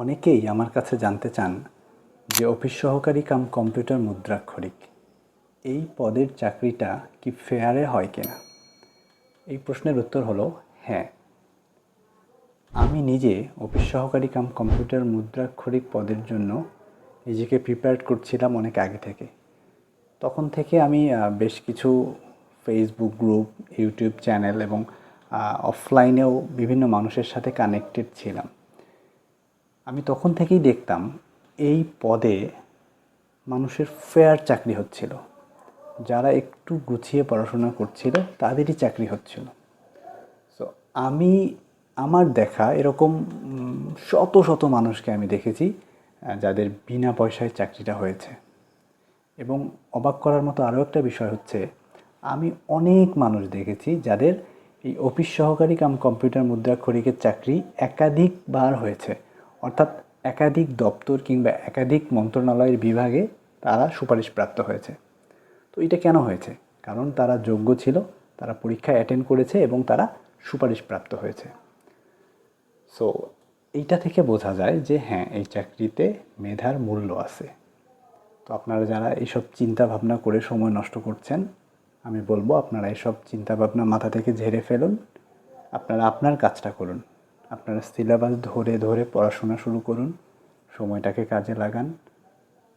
অনেকেই আমার কাছে জানতে চান যে অফিস সহকারী কাম কম্পিউটার মুদ্রাক্ষরিক এই পদের চাকরিটা কি ফেয়ারে হয় কিনা। এই প্রশ্নের উত্তর হলো হ্যাঁ। আমি নিজে অফিস সহকারী কাম কম্পিউটার মুদ্রাক্ষরিক পদের জন্য নিজেকে প্রিপেয়ার করছিলাম অনেক আগে থেকে। তখন থেকে আমি বেশ কিছু ফেসবুক গ্রুপ, ইউটিউব চ্যানেল এবং অফলাইনেও বিভিন্ন মানুষের সাথে কানেক্টেড ছিলাম। আমি তখন থেকেই দেখতাম এই পদে মানুষের ফেয়ার চাকরি হচ্ছিল। যারা একটু গুছিয়ে পড়াশোনা করছিল তাদেরই চাকরি হচ্ছিল। সো আমি আমার দেখা এরকম শত শত মানুষকে আমি দেখেছি যাদের বিনা পয়সায় চাকরিটা হয়েছে। এবং অবাক করার মতো আরও একটা বিষয় হচ্ছে, আমি অনেক মানুষ দেখেছি যাদের এই অফিস সহকারী কাম কম্পিউটার মুদ্রাক্ষরিকের চাকরি একাধিকবার হয়েছে। অর্থাৎ একাধিক দপ্তর কিংবা একাধিক মন্ত্রণালয়ের বিভাগে তারা সুপারিশপ্রাপ্ত হয়েছে। তো এটা কেন হয়েছে? কারণ তারা যোগ্য ছিল, তারা পরীক্ষায় অ্যাটেন্ড করেছে এবং তারা সুপারিশপ্রাপ্ত হয়েছে। সো এইটা থেকে বোঝা যায় যে হ্যাঁ, এই চাকরিতে মেধার মূল্য আছে। তো আপনারা যারা এইসব চিন্তা ভাবনা করে সময় নষ্ট করছেন, আমি বলবো আপনারা এইসব চিন্তা ভাবনা মাথা থেকে ঝেড়ে ফেলুন। আপনারা আপনার কাজটা করুন। আপনারা সিলেবাস ধরে ধরে পড়াশোনা শুরু করুন, সময়টাকে কাজে লাগান,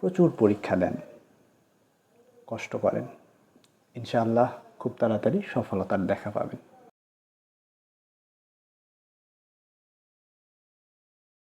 প্রচুর পরীক্ষা দেন, কষ্ট করেন। ইনশাআল্লাহ খুব তাড়াতাড়ি সফলতার দেখা পাবেন।